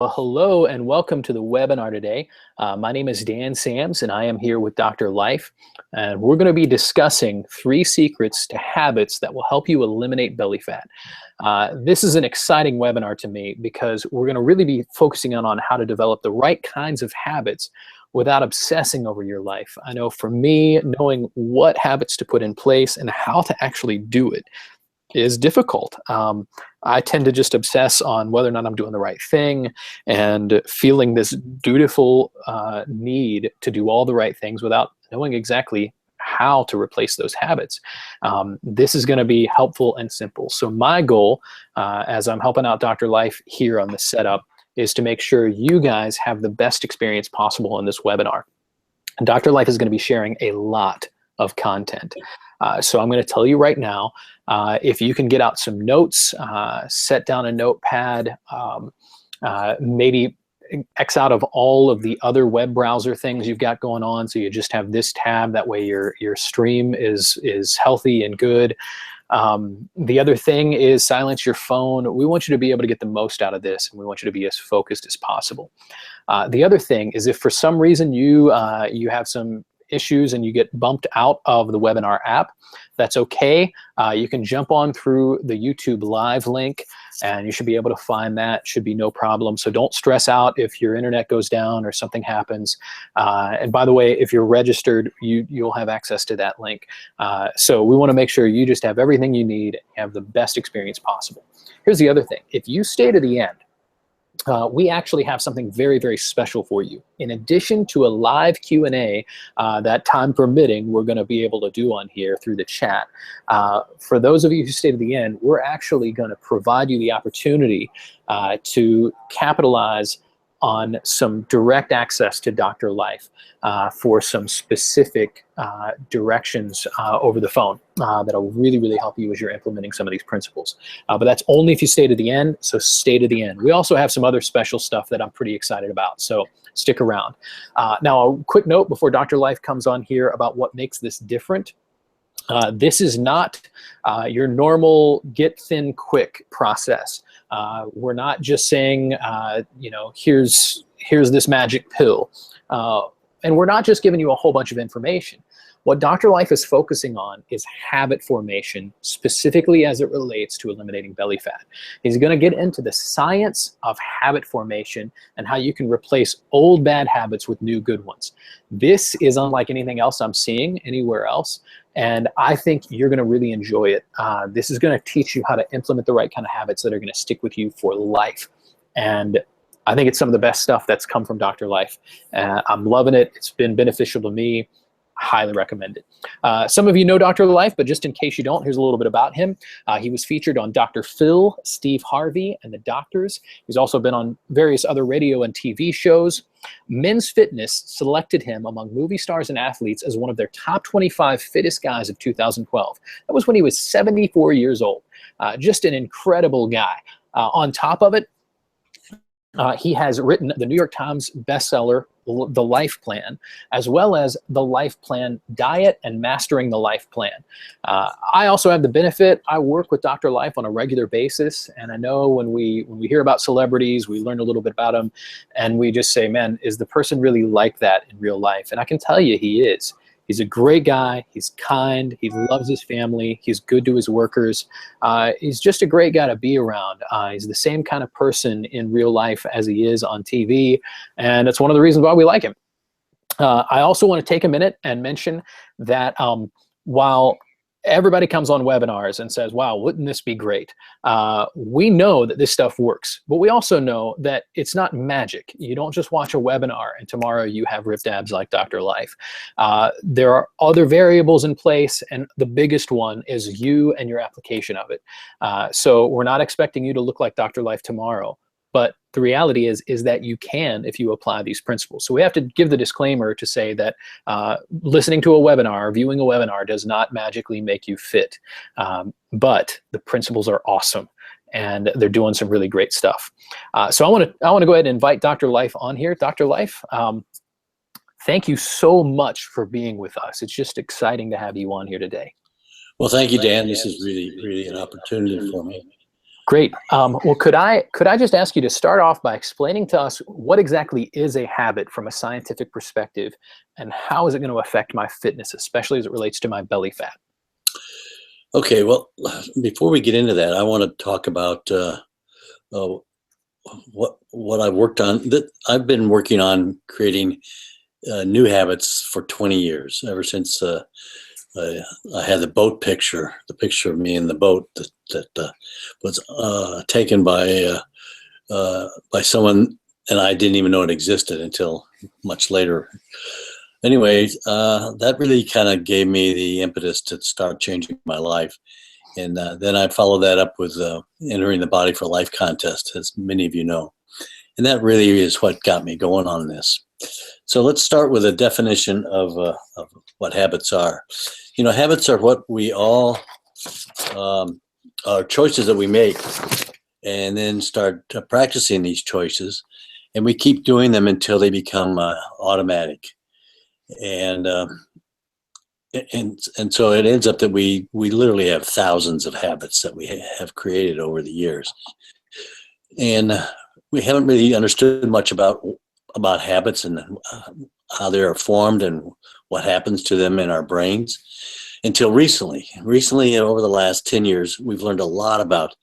Well, hello and welcome to the webinar today. My name is Dan Sams and I am here with Dr. Life. And we're going to be discussing 3 secrets to habits that will help you eliminate belly fat. This is an exciting webinar to me because we're going to really be focusing on how to develop the right kinds of habits without obsessing over your life. I know for me, knowing what habits to put in place and how to actually do it is difficult. I tend to just obsess on whether or not I'm doing the right thing and feeling this dutiful need to do all the right things without knowing exactly how to replace those habits. This is going to be helpful and simple. So my goal, as I'm helping out Dr. Life here on the setup, is to make sure you guys have the best experience possible in this webinar. And Dr. Life is going to be sharing a lot of content. So I'm going to tell you right now, if you can get out some notes, set down a notepad, maybe X out of all of the other web browser things you've got going on, so you just have this tab. That way your stream is healthy and good. The other thing is silence your phone. We want you to be able to get the most out of this, and we want you to be as focused as possible. The other thing is if for some reason you have some issues and you get bumped out of the webinar app, that's okay. You can jump on through the YouTube live link and you should be able to find that. Should be no problem. So don't stress out if your internet goes down or something happens. And by the way, if you're registered, you'll have access to that link. So we want to make sure you just have everything you need, have the best experience possible. Here's the other thing. If you stay to the end, we actually have something very, very special for you. In addition to a live Q&A that, time permitting, we're going to be able to do on here through the chat. For those of you who stay to the end, we're actually going to provide you the opportunity to capitalize on some direct access to Dr. Life for some specific directions over the phone that'll really, really help you as you're implementing some of these principles. But that's only if you stay to the end, so stay to the end. We also have some other special stuff that I'm pretty excited about, so stick around. Now, a quick note before Dr. Life comes on here about what makes this different. This is not your normal get thin quick process. We're not just saying, here's this magic pill. And we're not just giving you a whole bunch of information. What Dr. Life is focusing on is habit formation, specifically as it relates to eliminating belly fat. He's going to get into the science of habit formation and how you can replace old bad habits with new good ones. This is unlike anything else I'm seeing anywhere else, and I think you're going to really enjoy it. This is going to teach you how to implement the right kind of habits that are going to stick with you for life. And I think it's some of the best stuff that's come from Dr. Life. I'm loving it. It's been beneficial to me. Highly recommend it. Some of you know Dr. Life, but just in case you don't, here's a little bit about him. He was featured on Dr. Phil, Steve Harvey, and the Doctors. He's also been on various other radio and TV shows. Men's Fitness selected him among movie stars and athletes as one of their top 25 fittest guys of 2012. That was when he was 74 years old. Just an incredible guy. On top of it, he has written the New York Times bestseller, The Life Plan, as well as The Life Plan Diet and Mastering the Life Plan. I also have the benefit, I work with Dr. Life on a regular basis, and I know when we hear about celebrities, we learn a little bit about them, and we just say, man, is the person really like that in real life? And I can tell you he is. He's a great guy. He's kind. He loves his family. He's good to his workers. He's just a great guy to be around. He's the same kind of person in real life as he is on TV, and it's one of the reasons why we like him. I also want to take a minute and mention that while everybody comes on webinars and says, wow, wouldn't this be great? We know that this stuff works, but we also know that it's not magic. You don't just watch a webinar and tomorrow you have ripped abs like Dr. Life. There are other variables in place, and the biggest one is you and your application of it. So we're not expecting you to look like Dr. Life tomorrow, but the reality is that you can if you apply these principles. So we have to give the disclaimer to say that listening to a webinar, viewing a webinar does not magically make you fit. But the principles are awesome and they're doing some really great stuff. So I want to go ahead and invite Dr. Life on here. Dr. Life, thank you so much for being with us. It's just exciting to have you on here today. Well, thank you, Dan. This is really, really an opportunity for me. Great. Well, could I just ask you to start off by explaining to us what exactly is a habit from a scientific perspective, and how is it going to affect my fitness, especially as it relates to my belly fat? Okay, well, before we get into that, I want to talk about uh, what I've worked on. That I've been working on creating new habits for 20 years, ever since I, I had the picture of me in the boat that was taken by someone, and I didn't even know it existed until much later. Anyway, that really kind of gave me the impetus to start changing my life. And then I followed that up with entering the Body for Life contest, as many of you know. And that really is what got me going on this. So let's start with a definition of what habits are. You know, habits are what we all are choices that we make, and then start practicing these choices, and we keep doing them until they become automatic. And and so it ends up that we literally have thousands of habits that we have created over the years, and we haven't really understood much about habits and how they are formed and what happens to them in our brains until recently. Recently, over the last 10 years, we've learned a lot about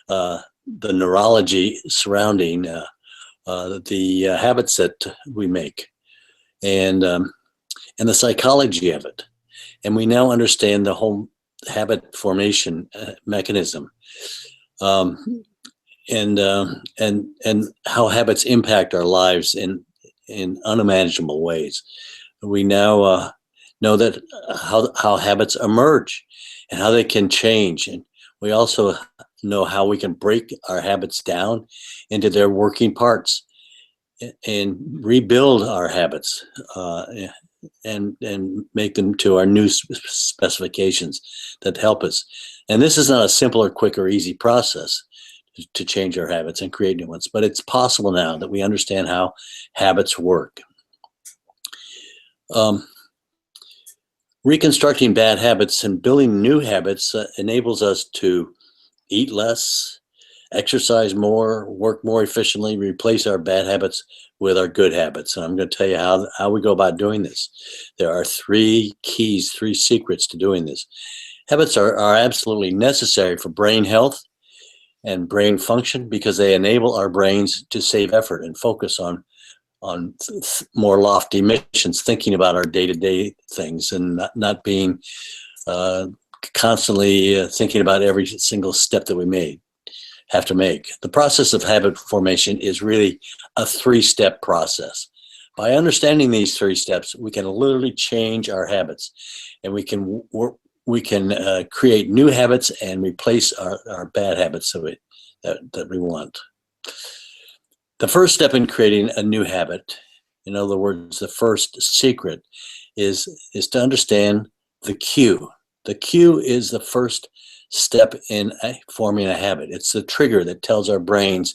the neurology surrounding the habits that we make, and and the psychology of it. And we now understand the whole habit formation mechanism, um, and how habits impact our lives in unimaginable ways. We now know that how habits emerge and how they can change, and we also know how we can break our habits down into their working parts and rebuild our habits, and make them to our new specifications that help us. And this is not a simple or quick or easy process to change our habits and create new ones, but it's possible now that we understand how habits work. Um, Reconstructing bad habits and building new habits enables us to eat less, exercise more, work more efficiently, replace our bad habits with our good habits. And I'm going to tell you how we go about doing this. There are three keys, three secrets to doing this. Habits are absolutely necessary for brain health and brain function because they enable our brains to save effort and focus on more lofty missions, thinking about our day-to-day things and not being constantly thinking about every single step that we have to make. The process of habit formation is really a three-step process. By understanding these three steps, we can literally change our habits, and we can create new habits and replace our bad habits that we want. The first step in creating a new habit, in other words, the first secret, is to understand the cue. The cue is the first step in forming a habit. It's the trigger that tells our brains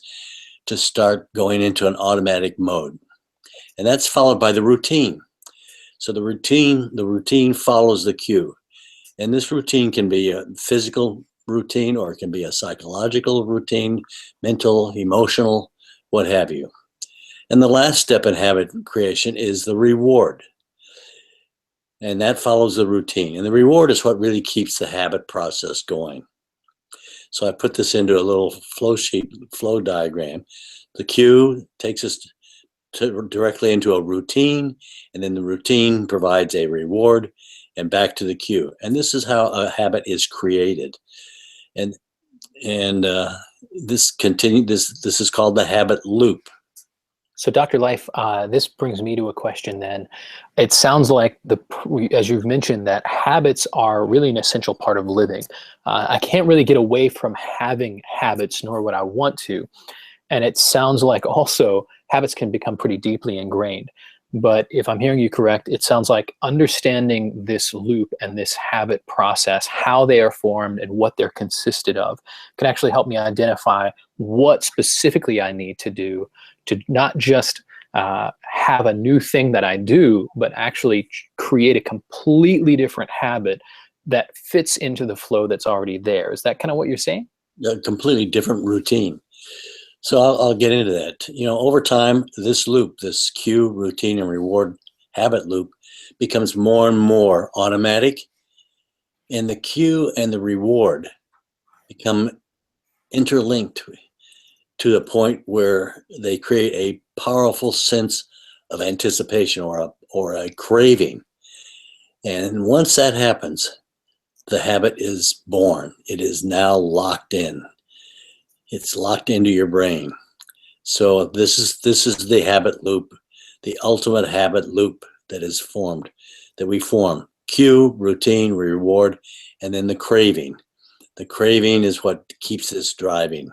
to start going into an automatic mode. And that's followed by the routine. So the routine follows the cue. And this routine can be a physical routine, or it can be a psychological routine, mental, emotional, what have you. And the last step in habit creation is the reward. And that follows the routine. And the reward is what really keeps the habit process going. So I put this into a little flow diagram. The cue takes us directly into a routine, and then the routine provides a reward, and back to the cue. And this is how a habit is created. And this is called the habit loop. So, Dr. Life, this brings me to a question then. It sounds like, as you've mentioned, that habits are really an essential part of living. I can't really get away from having habits, nor would I want to. And it sounds like also habits can become pretty deeply ingrained. But if I'm hearing you correct, it sounds like understanding this loop and this habit process, how they are formed and what they're consisted of, can actually help me identify what specifically I need to do to not just have a new thing that I do, but actually create a completely different habit that fits into the flow that's already there. Is that kind of what you're saying? a completely different routine. So I'll get into that. Over time, this loop, this cue, routine, and reward habit loop becomes more and more automatic, and the cue and the reward become interlinked to the point where they create a powerful sense of anticipation or a craving. And once that happens, the habit is born. It is now locked in. It's locked into your brain. So this is the habit loop, the ultimate habit loop that is formed, that we form. Cue, routine, reward, and then the craving. The craving is what keeps us driving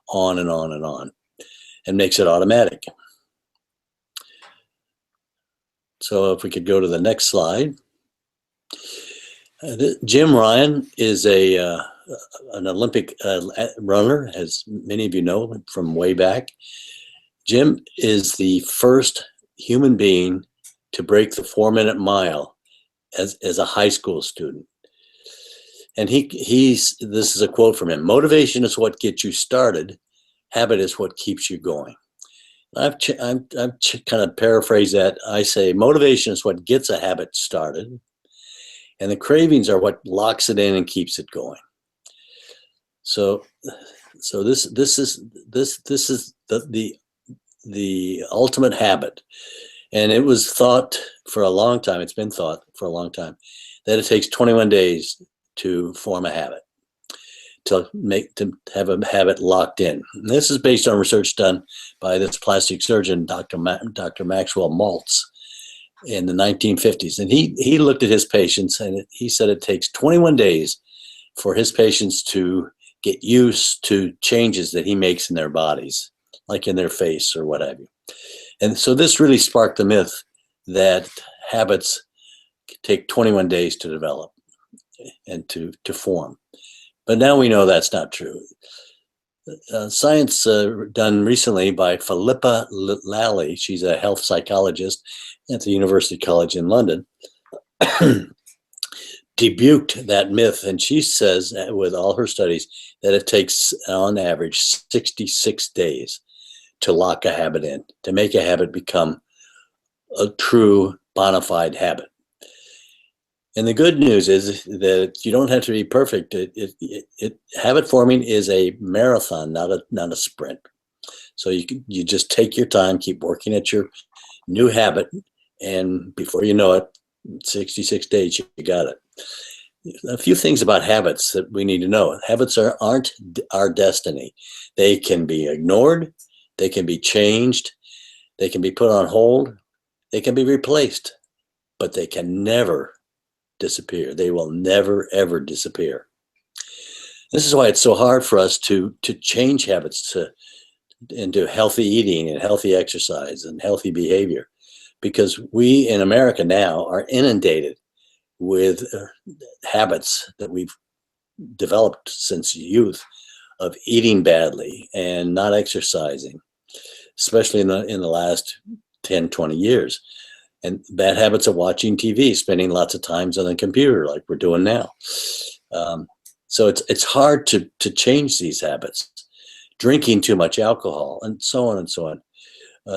on and on and on and makes it automatic. So if we could go to the next slide. Jim Ryan is an Olympic runner, as many of you know from way back. Jim is the first human being to break the 4-minute mile as a high school student. And this is a quote from him: "Motivation is what gets you started. Habit is what keeps you going." I've kind of paraphrased that. I say motivation is what gets a habit started, and the cravings are what locks it in and keeps it going. So this is the ultimate habit, and it was thought for a long time. It's been thought for a long time that it takes 21 days to form a habit, to have a habit locked in. And this is based on research done by this plastic surgeon, Dr. Maxwell Maltz, in the 1950s. And he looked at his patients, and he said it takes 21 days for his patients to get used to changes that he makes in their bodies, like in their face or what have you. And so this really sparked the myth that habits take 21 days to develop and to form. But now we know that's not true. Science done recently by Philippa Lally, she's a health psychologist at the University College in London, debuked that myth. And she says, with all her studies, that it takes on average 66 days to lock a habit in, to make a habit become a true bona fide habit. And the good news is that you don't have to be perfect. Habit forming is a marathon, not a sprint. So you just take your time, keep working at your new habit, and before you know it, 66 days, you got it. A few things about habits that we need to know. Habits aren't our destiny. They can be ignored, they can be changed, they can be put on hold, they can be replaced, but they can never disappear. They will never, ever disappear. This is why it's so hard for us to change habits into healthy eating and healthy exercise and healthy behavior, because we in America now are inundated with habits that we've developed since youth of eating badly and not exercising, especially in the last 10, 20 years. And bad habits of watching TV, spending lots of times on the computer like we're doing now. So it's hard to change these habits. Drinking too much alcohol and so on and so on.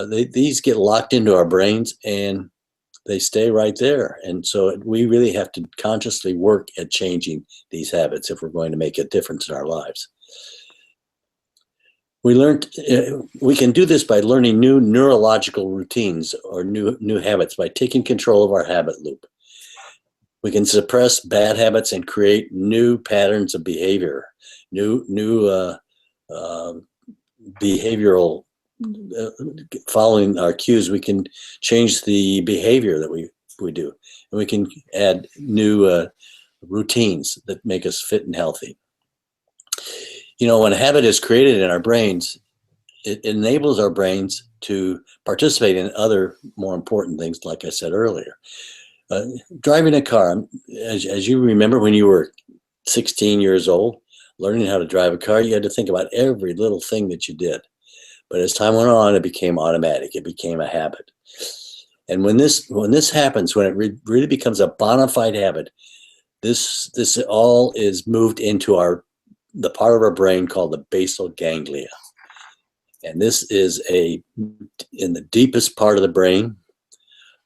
These get locked into our brains and they stay right there. And so we really have to consciously work at changing these habits if we're going to make a difference in our lives. We can do this by learning new neurological routines or new habits, by taking control of our habit loop. We can suppress bad habits and create new patterns of behavior, new behavioral, following our cues. We can change the behavior that we do, and we can add new routines that make us fit and healthy. When a habit is created in our brains, it enables our brains to participate in other more important things, like I said earlier. Driving a car, as you remember when you were 16 years old, learning how to drive a car, you had to think about every little thing that you did. But as time went on, it became automatic. It became a habit. And when this happens, when it really becomes a bona fide habit, this all is moved into our the part of our brain called the basal ganglia. And this is in the deepest part of the brain.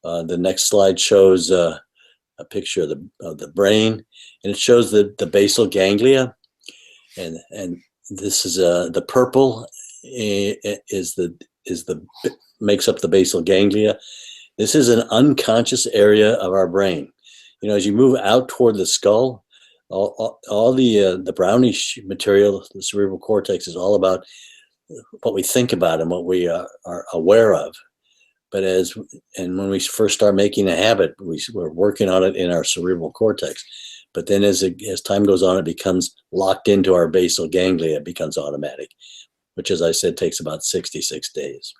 The next slide shows a picture of the brain, and it shows the basal ganglia. And this is the purple makes up the basal ganglia. This is an unconscious area of our brain. As you move out toward the skull, all the brownish material, the cerebral cortex, is all about what we think about and what we are aware of. But when we first start making a habit, we're working on it in our cerebral cortex. But then as time goes on, it becomes locked into our basal ganglia. It becomes automatic, which, as I said, takes about 66 days.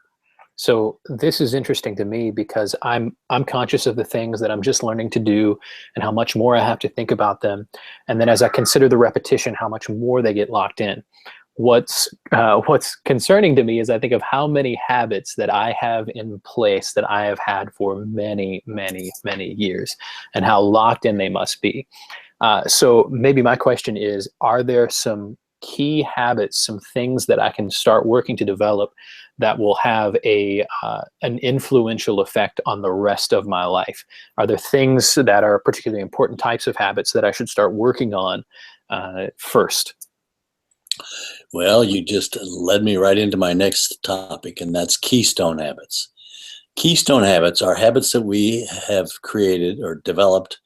So this is interesting to me because I'm conscious of the things that I'm just learning to do and how much more I have to think about them. And then as I consider the repetition, how much more they get locked in. What's concerning to me is I think of how many habits that I have in place that I have had for many, many, many years, and how locked in they must be. So maybe my question is, are there some key habits, some things that I can start working to develop that will have an influential effect on the rest of my life? Are there things that are particularly important types of habits that I should start working on first? Well, you just led me right into my next topic, and that's keystone habits. Keystone habits are habits that we have created or developed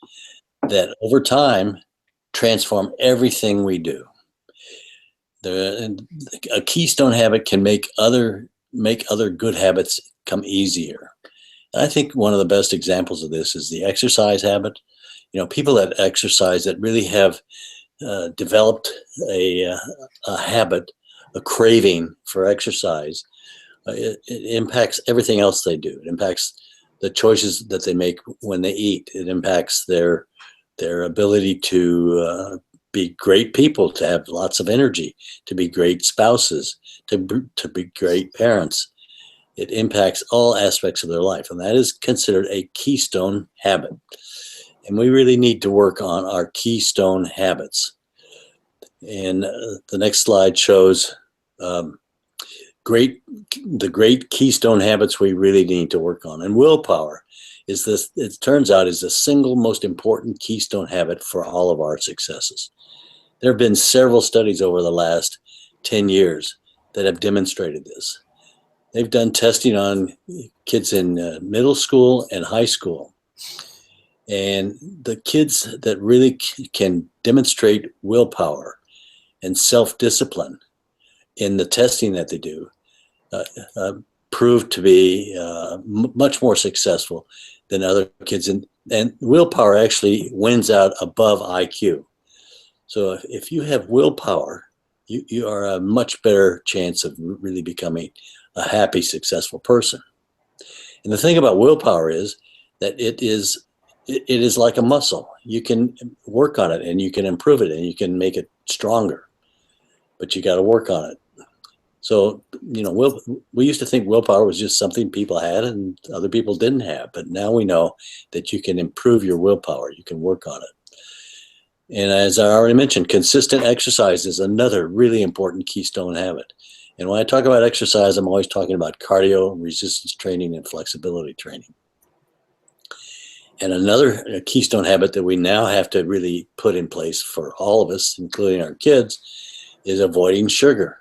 that over time transform everything we do. A keystone habit can make other good habits come easier. And I think one of the best examples of this is the exercise habit. People that exercise that really have developed a habit, a craving for exercise. It impacts everything else they do. It impacts the choices that they make when they eat. It impacts their ability to be great people, to have lots of energy, to be great spouses, to be great parents. It impacts all aspects of their life, and that is considered a keystone habit. And we really need to work on our keystone habits. And the next slide shows the great keystone habits we really need to work on. And willpower it turns out, is the single most important keystone habit for all of our successes. There have been several studies over the last 10 years that have demonstrated this. They've done testing on kids in middle school and high school. And the kids that really can demonstrate willpower and self-discipline in the testing that they do prove to be much more successful than other kids. And willpower actually wins out above IQ. So if you have willpower, you are a much better chance of really becoming a happy, successful person. And the thing about willpower is that it is like a muscle. You can work on it and you can improve it and you can make it stronger, but you got to work on it. So, we used to think willpower was just something people had and other people didn't have, but now we know that you can improve your willpower. You can work on it. And as I already mentioned, consistent exercise is another really important keystone habit. And when I talk about exercise, I'm always talking about cardio, resistance training, and flexibility training. And another keystone habit that we now have to really put in place for all of us, including our kids, is avoiding sugar.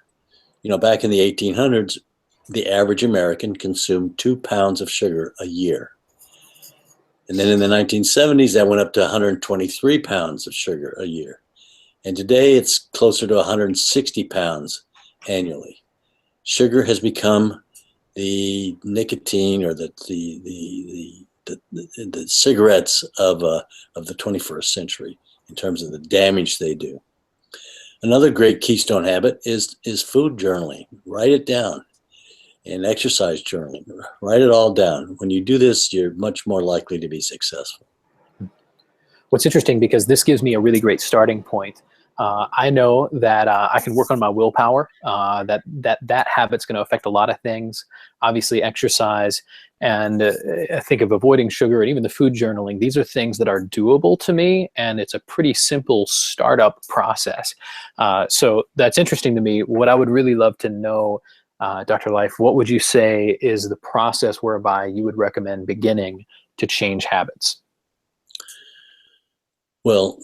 Back in the 1800s, the average American consumed 2 pounds of sugar a year. And then in the 1970s, that went up to 123 pounds of sugar a year. And today it's closer to 160 pounds annually. Sugar has become the nicotine or the cigarettes of the 21st century in terms of the damage they do. Another great keystone habit is food journaling. Write it down. And exercise journaling. Write it all down. When you do this, you're much more likely to be successful. What's interesting, because this gives me a really great starting point. I know that I can work on my willpower. That habit's going to affect a lot of things. Obviously, exercise, and I think of avoiding sugar and even the food journaling. These are things that are doable to me, and it's a pretty simple startup process. So that's interesting to me. What I would really love to know, Dr. Life, what would you say is the process whereby you would recommend beginning to change habits? Well,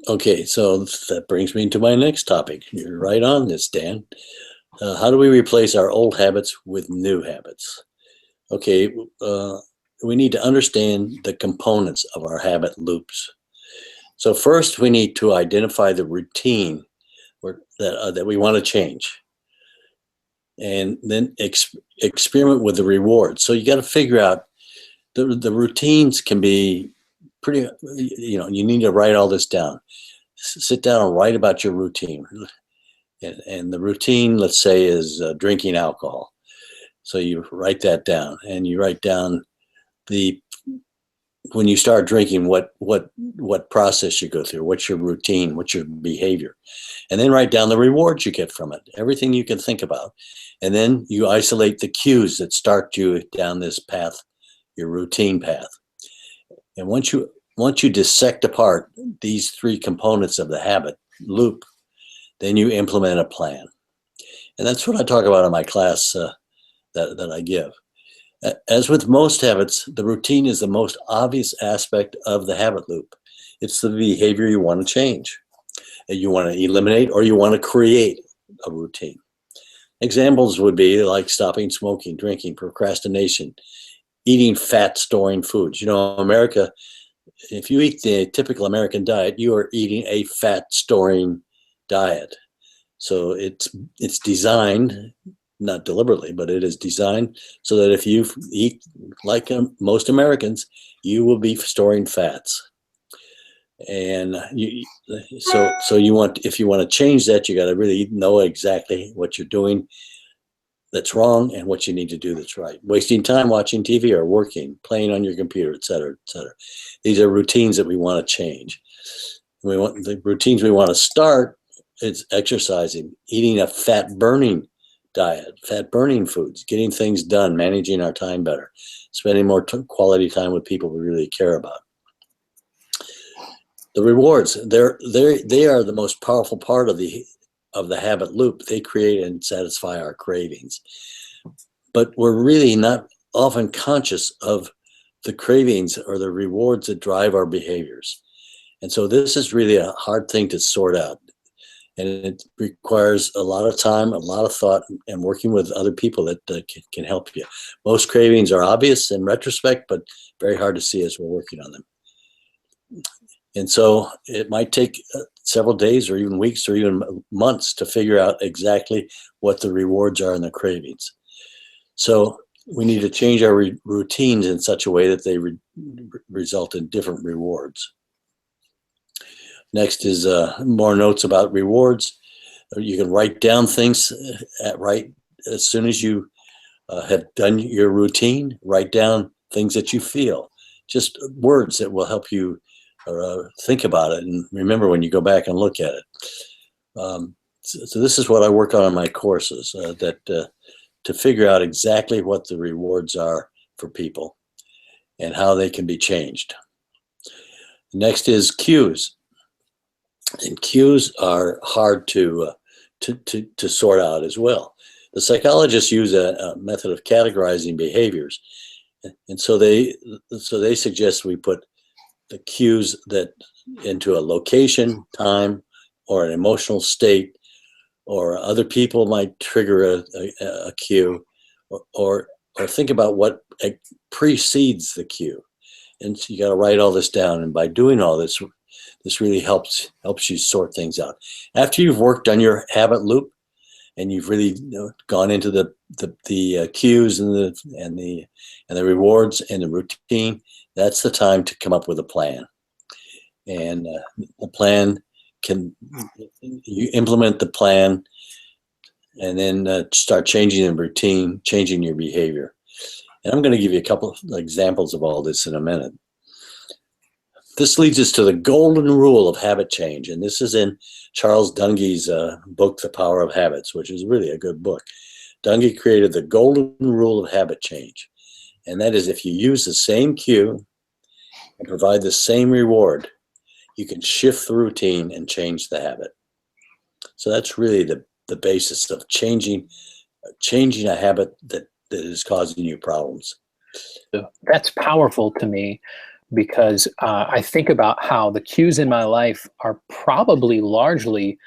okay, so that brings me to my next topic. You're right on this, Dan. How do we replace our old habits with new habits? Okay, we need to understand the components of our habit loops. So first, we need to identify the routine that we want to change, and then experiment with the rewards. So you got to figure out the routines can be pretty. You need to write all this down. Sit down and write about your routine, and the routine, let's say, is drinking alcohol. So you write that down, and you write down the when you start drinking, what process you go through, what's your routine, what's your behavior, and then write down the rewards you get from it, everything you can think about, and then you isolate the cues that start you down this path, your routine path. And once you dissect apart these three components of the habit loop, then you implement a plan, and that's what I talk about in my class that I give. As with most habits, the routine is the most obvious aspect of the habit loop. It's the behavior you want to change. You want to eliminate or you want to create a routine. Examples would be like stopping smoking, drinking, procrastination, eating fat-storing foods. America, if you eat the typical American diet, you are eating a fat-storing diet. So it's designed, not deliberately, but it is designed so that if you eat like most Americans, you will be storing fats. And if you want to change that, you got to really know exactly what you're doing that's wrong and what you need to do that's right. Wasting time watching TV or working, playing on your computer, et cetera, et cetera. These are routines that we want to change. The routines we want to start is exercising, eating a fat-burning diet, fat-burning foods, getting things done, managing our time better, spending more quality time with people we really care about. The rewards, they are the most powerful part of the habit loop. They create and satisfy our cravings. But we're really not often conscious of the cravings or the rewards that drive our behaviors. And so this is really a hard thing to sort out. And it requires a lot of time, a lot of thought, and working with other people that can help you. Most cravings are obvious in retrospect, but very hard to see as we're working on them. And so it might take several days or even weeks or even months to figure out exactly what the rewards are in the cravings. So we need to change our routines in such a way that they result in different rewards. Next is more notes about rewards. You can write down things right as soon as you have done your routine. Write down things that you feel, just words that will help you think about it and remember when you go back and look at it. So this is what I work on in my courses, to figure out exactly what the rewards are for people and how they can be changed. Next is cues. And cues are hard to sort out as well. The psychologists use a method of categorizing behaviors, and so they suggest we put the cues that into a location, time, or an emotional state, or other people might trigger a cue, or think about what precedes the cue. And so you got to write all this down, and by doing all this really helps you sort things out. After you've worked on your habit loop and you've really gone into the cues and the rewards and the routine, that's the time to come up with a plan. And the plan you implement the plan and then start changing the routine, changing your behavior. And I'm going to give you a couple of examples of all this in a minute. This leads us to the golden rule of habit change. And this is in Charles Dungy's book, The Power of Habits, which is really a good book. Dungy created the golden rule of habit change. And that is, if you use the same cue and provide the same reward, you can shift the routine and change the habit. So that's really the basis of changing a habit that is causing you problems. That's powerful to me, because I think about how the cues in my life are probably largely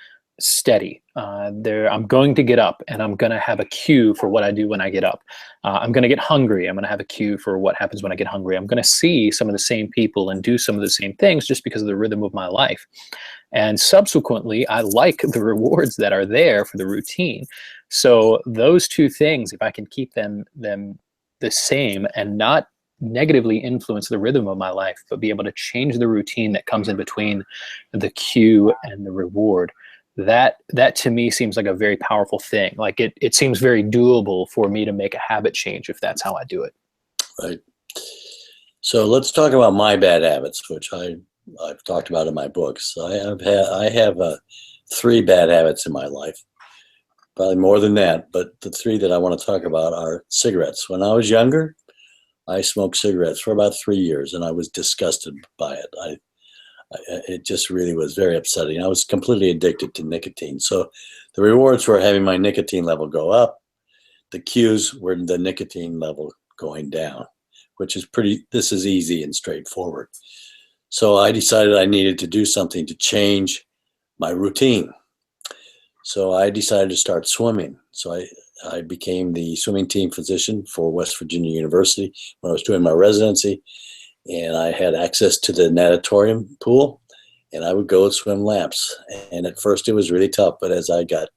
steady. I'm going to get up and I'm going to have a cue for what I do when I get up. I'm going to get hungry. I'm going to have a cue for what happens when I get hungry. I'm going to see some of the same people and do some of the same things just because of the rhythm of my life. And subsequently, I like the rewards that are there for the routine. So those two things, if I can keep them the same and not negatively influence the rhythm of my life, but be able to change the routine that comes in between the cue and the reward, that to me seems like a very powerful thing. Like it seems very doable for me to make a habit change if that's how I do it. Right. So let's talk about my bad habits, which I've talked about in my books. I have 3 bad habits in my life, probably more than that, but the 3 that I want to talk about are cigarettes. When I was younger, I smoked cigarettes for about 3 years, and I was disgusted by it. It just really was very upsetting. I was completely addicted to nicotine. So the rewards were having my nicotine level go up. The cues were the nicotine level going down, which is this is easy and straightforward. So I decided I needed to do something to change my routine. So I decided to start swimming. So I became the swimming team physician for West Virginia University when I was doing my residency. And I had access to the natatorium pool, and I would go swim laps. And at first it was really tough, but as I got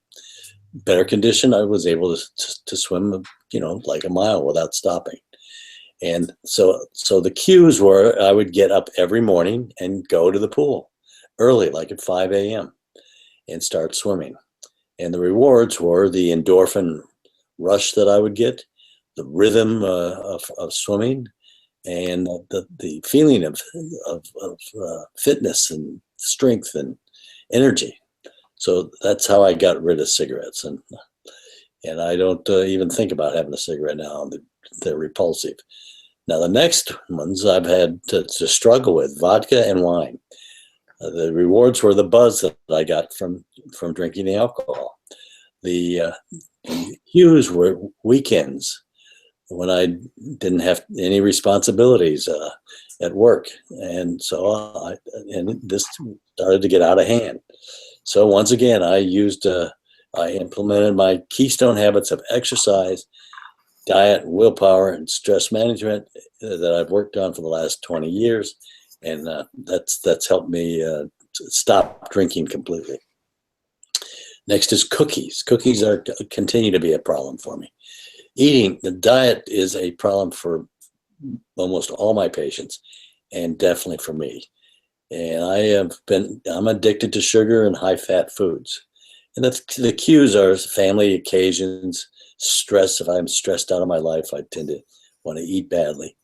better condition, I was able to swim, like a mile without stopping. And so the cues were I would get up every morning and go to the pool early, like at 5 a.m. and start swimming. And the rewards were the endorphin rush that I would get, the rhythm of swimming, and the feeling of fitness and strength and energy. So that's how I got rid of cigarettes, and I don't even think about having a cigarette now. They're repulsive. Now the next ones I've had to struggle with: vodka and wine. The rewards were the buzz that I got from drinking the alcohol. The cues were weekends, when I didn't have any responsibilities at work. And so this started to get out of hand. So once again, I implemented my Keystone Habits of exercise, diet, willpower, and stress management that I've worked on for the last 20 years. And that's helped me stop drinking completely. Next is cookies. Cookies continue to be a problem for me. The diet is a problem for almost all my patients, and definitely for me. And I'm addicted to sugar and high fat foods. And the cues are family occasions, stress. If I'm stressed out of my life, I tend to want to eat badly.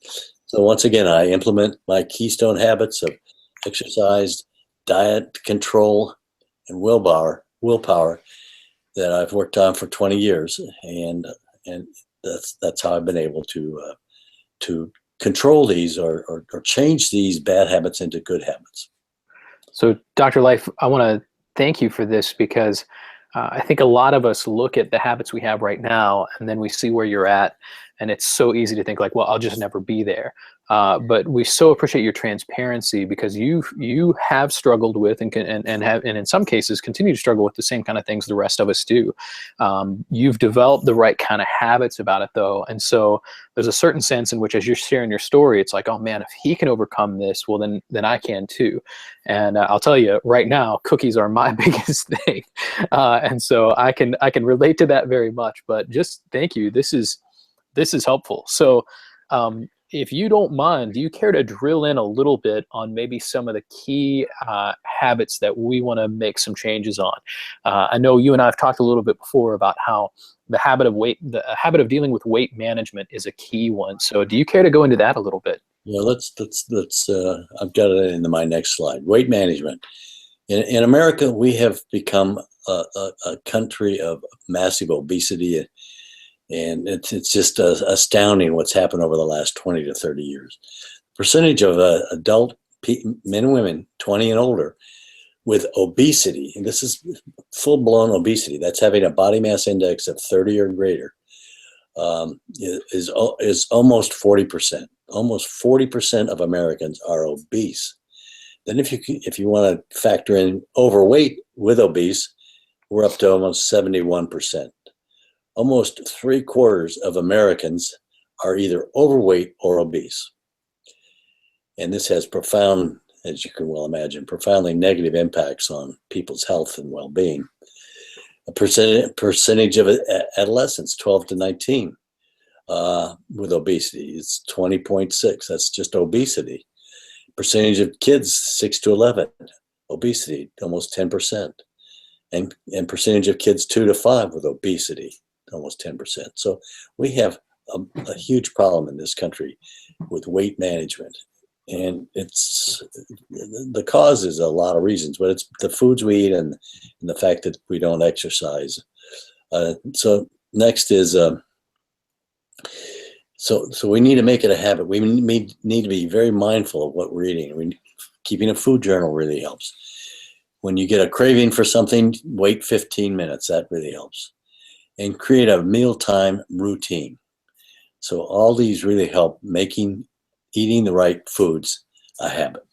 So once again, I implement my Keystone Habits of exercise, diet control, and willpower that I've worked on for 20 years. And that's how I've been able to control these or change these bad habits into good habits. So, Dr. Life, I want to thank you for this, because I think a lot of us look at the habits we have right now, and then we see where you're at, and it's so easy to think like, well, I'll just never be there. But we so appreciate your transparency, because you have struggled with and in some cases continue to struggle with the same kind of things the rest of us do. You've developed the right kind of habits about it, though, and so there's a certain sense in which, as you're sharing your story, it's like, oh man, if he can overcome this, well then I can too. And I'll tell you right now, cookies are my biggest thing, and so I can relate to that very much. But just thank you. This is helpful. So if you don't mind, do you care to drill in a little bit on maybe some of the key habits that we want to make some changes on? I know you and I have talked a little bit before about how the habit of dealing with weight management is a key one. So do you care to go into that a little bit? I've got it in my next slide. Weight management. In America, we have become a country of massive obesity, and it's just astounding what's happened over the last 20 to 30 years. Percentage of adult men and women 20 and older with obesity, and this is full-blown obesity, that's having a body mass index of 30 or greater, is almost 40%. Almost 40% of Americans are obese. Then if you want to factor in overweight with obese, we're up to almost 71%. Almost 3/4 of Americans are either overweight or obese. And this has profound, as you can well imagine, profoundly negative impacts on people's health and well-being. A percentage of adolescents, 12 to 19, with obesity, it's 20.6. That's just obesity. Percentage of kids, 6 to 11, obesity, almost 10%. And percentage of kids 2 to 5 with obesity, almost 10%. So we have a huge problem in this country with weight management. And it's the cause is a lot of reasons, but it's the foods we eat and the fact that we don't exercise. So next is so we need to make it a habit. We need to be very mindful of what we're eating. Keeping a food journal really helps. When you get a craving for something, wait 15 minutes. That really helps. And create a mealtime routine. So all these really help making eating the right foods a habit.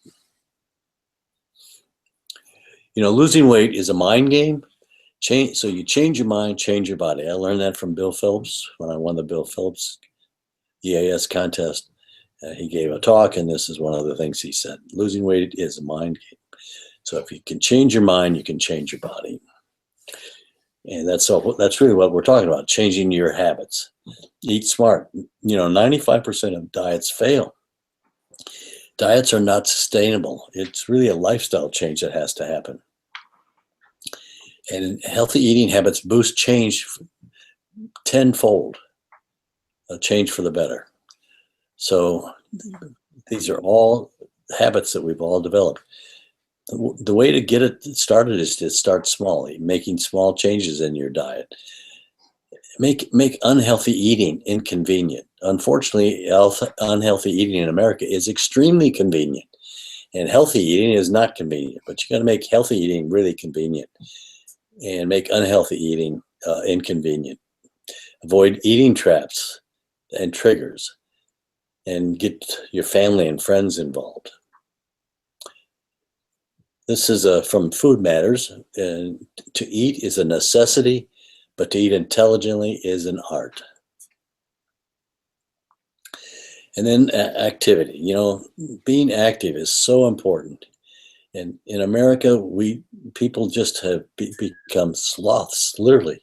Losing weight is a mind game. So you change your mind, change your body. I learned that from Bill Phillips when I won the Bill Phillips EAS contest. He gave a talk, and this is one of the things he said. Losing weight is a mind game. So if you can change your mind, you can change your body. And that's really what we're talking about, changing your habits. Eat smart. 95% of diets fail. Diets are not sustainable. It's really a lifestyle change that has to happen. And healthy eating habits boost change tenfold, a change for the better. So these are all habits that we've all developed. The way to get it started is to start small, making small changes in your diet. Make unhealthy eating inconvenient. Unfortunately, unhealthy eating in America is extremely convenient, and healthy eating is not convenient. But you got to make healthy eating really convenient, and make unhealthy eating inconvenient. Avoid eating traps and triggers, and get your family and friends involved. This is from Food Matters. To eat is a necessity, but to eat intelligently is an art. And then activity. Being active is so important. And in America, people just have become sloths, literally.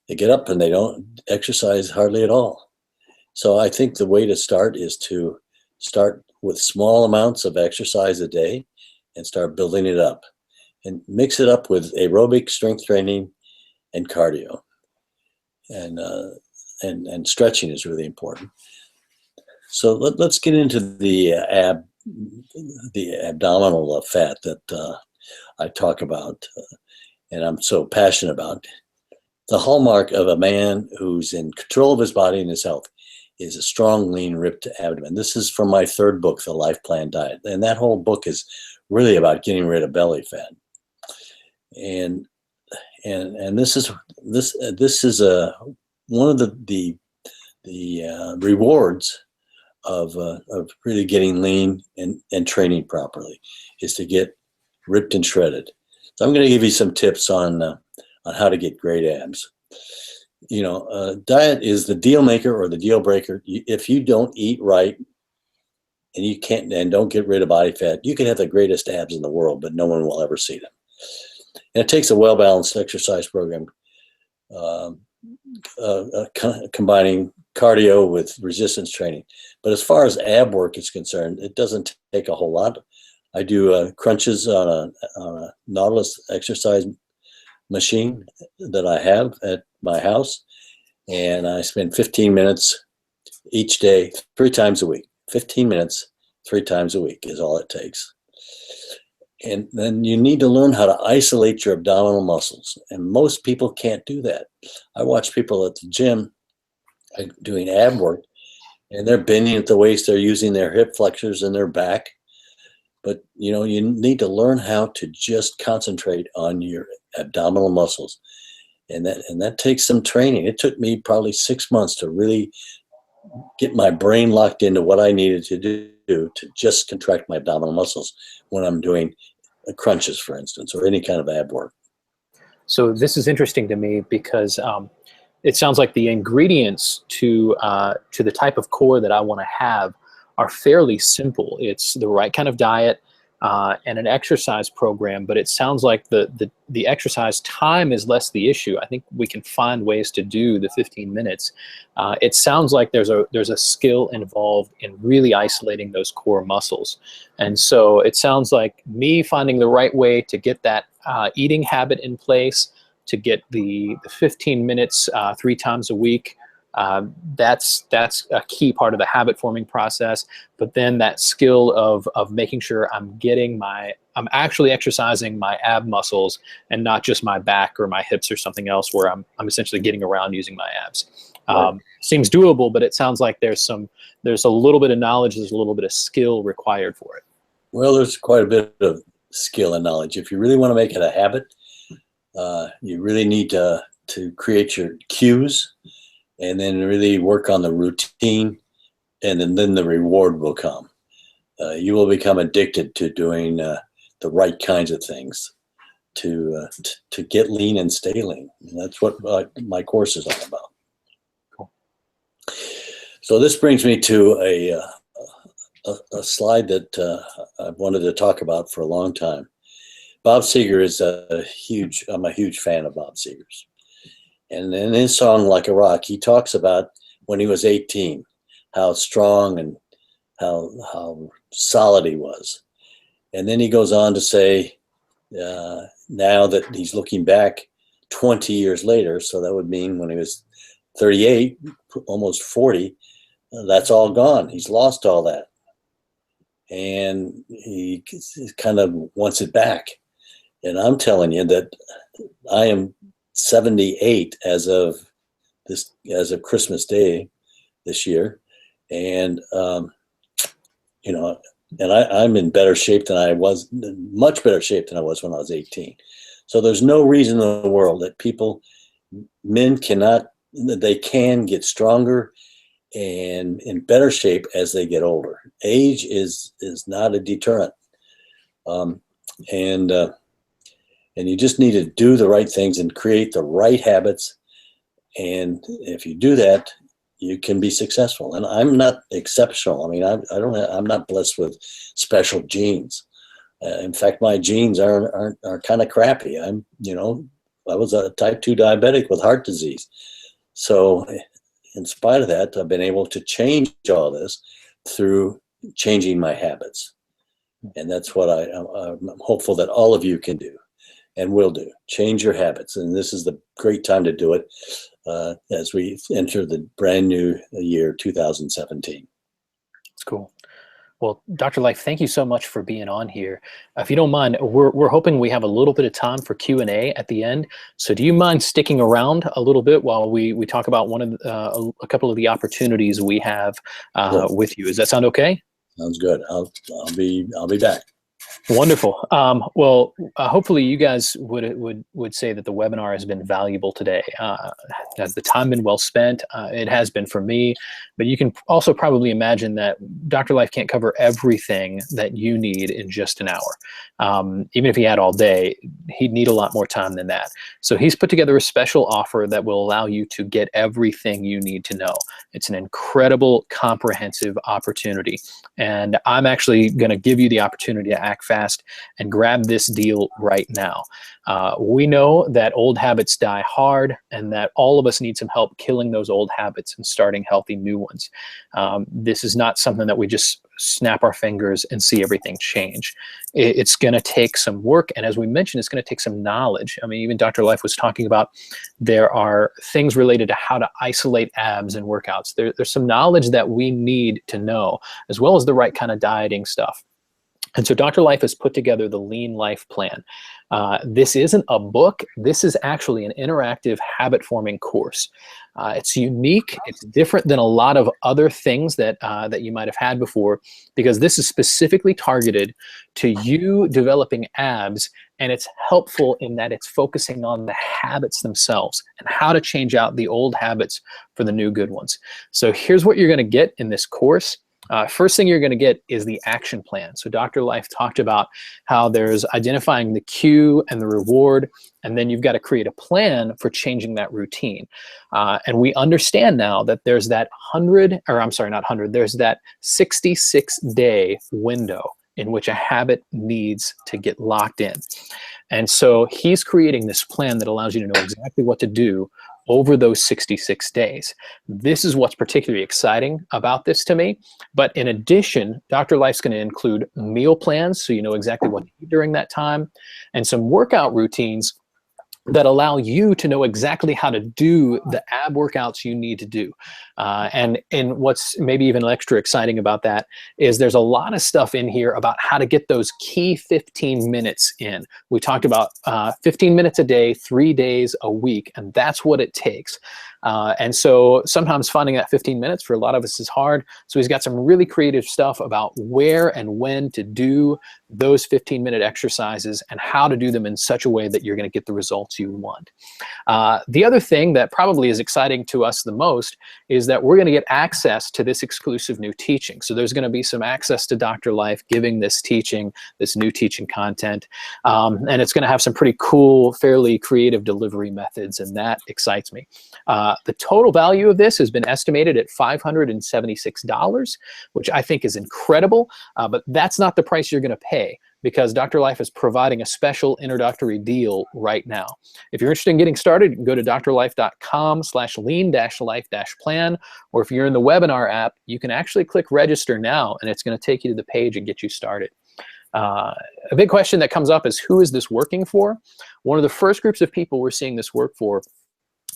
They get up and they don't exercise hardly at all. So I think the way to start is to start with small amounts of exercise a day and start building it up. And mix it up with aerobic strength training and cardio. And stretching is really important. So let's get into the abdominal fat that I talk about and I'm so passionate about. The hallmark of a man who's in control of his body and his health is a strong, lean, ripped abdomen. This is from my third book, The Life Plan Diet. And that whole book is really about getting rid of belly fat. And this is one of the rewards of really getting lean and training properly is to get ripped and shredded. So I'm going to give you some tips on how to get great abs. Diet is the deal maker or the deal breaker. If you don't eat right and you can't and don't get rid of body fat, you can have the greatest abs in the world, but no one will ever see them. And it takes a well-balanced exercise program, combining cardio with resistance training. But as far as ab work is concerned, it doesn't take a whole lot. I do crunches on a Nautilus exercise machine that I have at my house, and I spend 15 minutes each day, 3 times a week, 15 minutes 3 times a week is all it takes. And then you need to learn how to isolate your abdominal muscles. And most people can't do that. I watch people at the gym doing ab work, and they're bending at the waist. They're using their hip flexors and their back. But, you need to learn how to just concentrate on your abdominal muscles. And that takes some training. It took me probably 6 months to really get my brain locked into what I needed to do to just contract my abdominal muscles when I'm doing crunches, for instance, or any kind of ab work. So this is interesting to me because it sounds like the ingredients to the type of core that I want to have are fairly simple. It's the right kind of diet and an exercise program, but it sounds like the exercise time is less the issue. I think we can find ways to do the 15 minutes. It sounds like there's a skill involved in really isolating those core muscles. And so it sounds like me finding the right way to get that eating habit in place, to get the 15 minutes 3 times a week. That's a key part of the habit forming process. But then that skill of making sure I'm actually exercising my ab muscles and not just my back or my hips or something else where I'm essentially getting around using my abs. Right. Seems doable, but it sounds like there's a little bit of knowledge, there's a little bit of skill required for it. Well, there's quite a bit of skill and knowledge. If you really want to make it a habit, you really need to create your cues and then really work on the routine, and then the reward will come. You will become addicted to doing the right kinds of things to get lean and stay lean. And that's what my course is all about. Cool. So this brings me to a slide that I've wanted to talk about for a long time. Bob Seger is I'm a huge fan of Bob Seger's. And in his song, Like a Rock, he talks about when he was 18, how strong and how solid he was. And then he goes on to say, now that he's looking back 20 years later, so that would mean when he was 38, almost 40, that's all gone. He's lost all that. And he kind of wants it back. And I'm telling you that I am 78 as of Christmas Day this year, and I'm in better shape than I was, much better shape than I was when I was 18. So there's no reason in the world that men can get stronger and in better shape as they get older. Age is not a deterrent, and you just need to do the right things and create the right habits. And if you do that, you can be successful. And I'm not exceptional. I mean, I'm not blessed with special genes. In fact, my genes are kind of crappy. I was a type 2 diabetic with heart disease. So in spite of that, I've been able to change all this through changing my habits. And that's what I'm hopeful that all of you can do and will do. Change your habits. And this is the great time to do it as we enter the brand new year, 2017. That's cool. Well, Dr. Life, thank you so much for being on here. If you don't mind, we're hoping we have a little bit of time for Q&A at the end. So do you mind sticking around a little bit while we talk about a couple of the opportunities we have with you? Does that sound okay? Sounds good. I'll be back. Wonderful. Hopefully you guys would say that the webinar has been valuable today. Has the time been well spent? It has been for me, but you can also probably imagine that Dr. Life can't cover everything that you need in just an hour. Even if he had all day, he'd need a lot more time than that. So he's put together a special offer that will allow you to get everything you need to know. It's an incredible, comprehensive opportunity. And I'm actually going to give you the opportunity to act fast and grab this deal right now. We know that old habits die hard and that all of us need some help killing those old habits and starting healthy new ones. This is not something that we just snap our fingers and see everything change. It's going to take some work. And as we mentioned, it's going to take some knowledge. I mean, even Dr. Life was talking about there are things related to how to isolate abs and workouts. There's some knowledge that we need to know, as well as the right kind of dieting stuff. And so Dr. Life has put together the Lean Life Plan. This isn't a book. This is actually an interactive habit-forming course. It's unique. It's different than a lot of other things that you might have had before, because this is specifically targeted to you developing abs, and it's helpful in that it's focusing on the habits themselves and how to change out the old habits for the new good ones. So here's what you're going to get in this course. First thing you're going to get is the action plan. So Dr. Life talked about how there's identifying the cue and the reward, and then you've got to create a plan for changing that routine. And we understand now that there's that there's that 66-day window in which a habit needs to get locked in. And so he's creating this plan that allows you to know exactly what to do over those 66 days. This is what's particularly exciting about this to me. But in addition, Dr. Life's going to include meal plans, so you know exactly what to eat during that time, and some workout routines that allow you to know exactly how to do the ab workouts you need to do. And what's maybe even extra exciting about that is there's a lot of stuff in here about how to get those key 15 minutes in. We talked about 15 minutes a day, 3 days a week, and that's what it takes. And so sometimes finding that 15 minutes for a lot of us is hard. So he's got some really creative stuff about where and when to do those 15-minute exercises and how to do them in such a way that you're going to get the results you want. The other thing that probably is exciting to us the most is that we're going to get access to this exclusive new teaching. So there's going to be some access to Dr. Life giving this teaching, this new teaching content. And it's going to have some pretty cool, fairly creative delivery methods, and that excites me. The total value of this has been estimated at $576, which I think is incredible, but that's not the price you're going to pay, because Dr. Life is providing a special introductory deal right now. If you're interested in getting started, you can go to drlife.com/lean-life-plan, or if you're in the webinar app, you can actually click register now, and it's going to take you to the page and get you started. A big question that comes up is, who is this working for? One of the first groups of people we're seeing this work for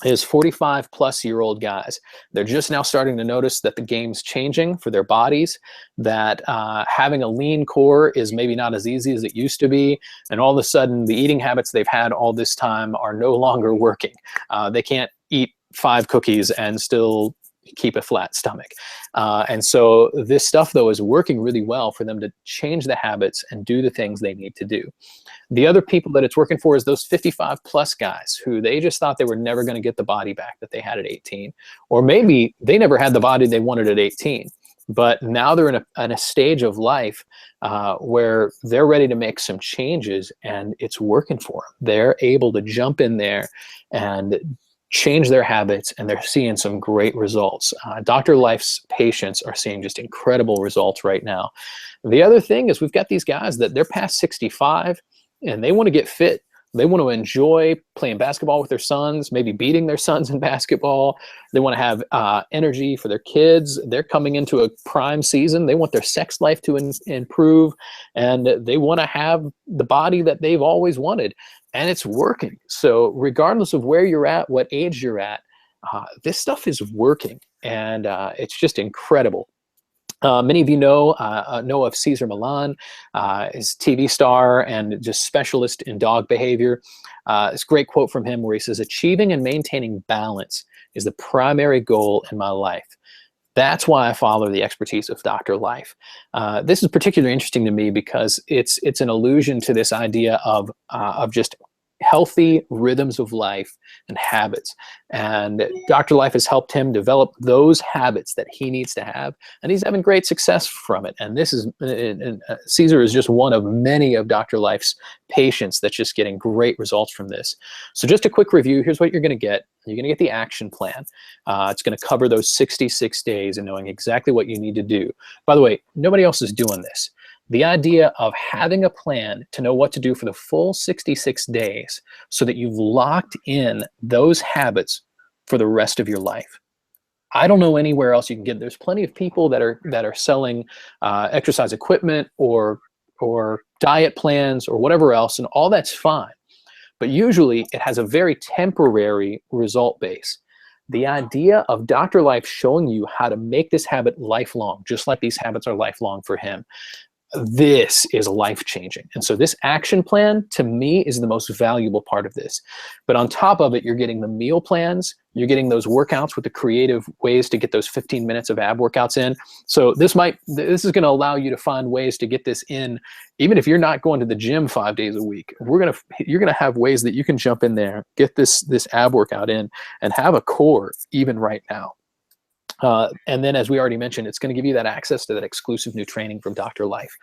is 45-plus-year-old guys. They're just now starting to notice that the game's changing for their bodies, that having a lean core is maybe not as easy as it used to be, and all of a sudden the eating habits they've had all this time are no longer working. They can't eat 5 cookies and still keep a flat stomach. And so this stuff, though, is working really well for them to change the habits and do the things they need to do. The other people that it's working for is those 55-plus guys who they just thought they were never going to get the body back that they had at 18. Or maybe they never had the body they wanted at 18. But now they're in a stage of life where they're ready to make some changes, and it's working for them. They're able to jump in there and change their habits, and they're seeing some great results. Dr. Life's patients are seeing just incredible results right now. The other thing is we've got these guys that they're past 65, and they want to get fit. They want to enjoy playing basketball with their sons, maybe beating their sons in basketball. They want to have energy for their kids. They're coming into a prime season. They want their sex life to improve, and they want to have the body that they've always wanted. And it's working. So regardless of where you're at, what age you're at, this stuff is working, and it's just incredible. Many of you know of Cesar Millan, his TV star and just specialist in dog behavior. This great quote from him where he says, "Achieving and maintaining balance is the primary goal in my life. That's why I follow the expertise of Dr. Life." This is particularly interesting to me because it's an allusion to this idea of just healthy rhythms of life and habits. And Dr. Life has helped him develop those habits that he needs to have, and he's having great success from it. And this is Cesar is just one of many of Dr. Life's patients that's just getting great results from this. So just a quick review, here's what you're going to get. You're going to get the action plan. It's going to cover those 66 days and knowing exactly what you need to do. By the way, nobody else is doing this. The idea of having a plan to know what to do for the full 66 days so that you've locked in those habits for the rest of your life. I don't know anywhere else you can get. There's plenty of people that are selling exercise equipment or diet plans or whatever else, and all that's fine. But usually it has a very temporary result base. The idea of Dr. Life showing you how to make this habit lifelong, just like these habits are lifelong for him, this is life-changing. And so this action plan, to me, is the most valuable part of this. But on top of it, you're getting the meal plans, you're getting those workouts with the creative ways to get those 15 minutes of ab workouts in. So this is going to allow you to find ways to get this in, even if you're not going to the gym 5 days a week. You're gonna have ways that you can jump in there, get this ab workout in, and have a core even right now. And then, as we already mentioned, it's going to give you that access to that exclusive new training from Dr. Life.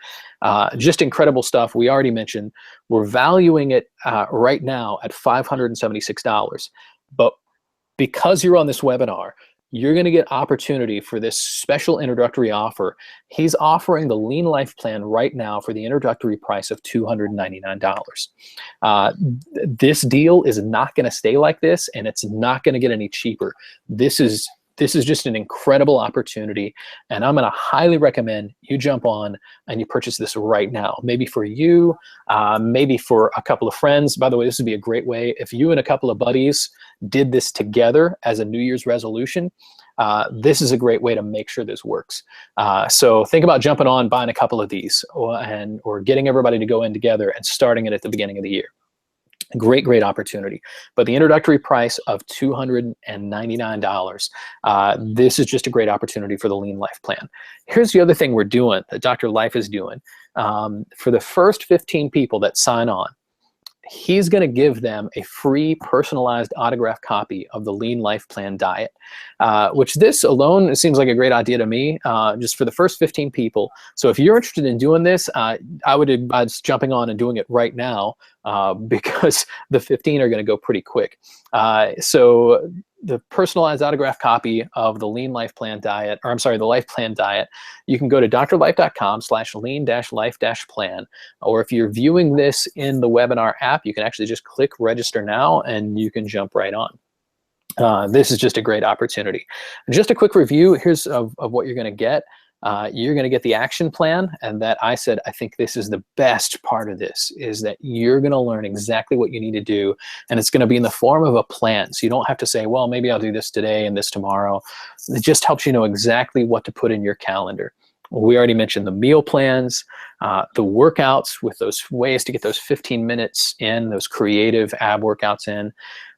Just incredible stuff. We already mentioned we're valuing it right now at $576. But because you're on this webinar, you're going to get opportunity for this special introductory offer. He's offering the Lean Life Plan right now for the introductory price of $299. This deal is not going to stay like this, and it's not going to get any cheaper. This is just an incredible opportunity, and I'm going to highly recommend you jump on and you purchase this right now. Maybe for you, maybe for a couple of friends. By the way, this would be a great way if you and a couple of buddies did this together as a New Year's resolution. This is a great way to make sure this works. So think about jumping on, buying a couple of these, or getting everybody to go in together and starting it at the beginning of the year. Great opportunity. But the introductory price of $299, this is just a great opportunity for the Lean Life Plan. Here's the other thing we're doing, that Dr. Life is doing. For the first 15 people that sign on, he's going to give them a free personalized autographed copy of the Lean Life Plan diet, which this alone seems like a great idea to me, just for the first 15 people. So if you're interested in doing this, I would advise jumping on and doing it right now, because the 15 are going to go pretty quick. So the personalized autographed copy of the Lean Life Plan diet, or I'm sorry, the Life Plan diet, you can go to drlife.com/lean-life-plan. Or if you're viewing this in the webinar app, you can actually just click register now and you can jump right on. This is just a great opportunity. Just a quick review here's of what you're going to get. You're going to get the action plan, and that I think this is the best part of this, is that you're going to learn exactly what you need to do, and it's going to be in the form of a plan. So you don't have to say, well, maybe I'll do this today and this tomorrow. It just helps you know exactly what to put in your calendar. We already mentioned the meal plans, the workouts with those ways to get those 15 minutes in, those creative ab workouts in,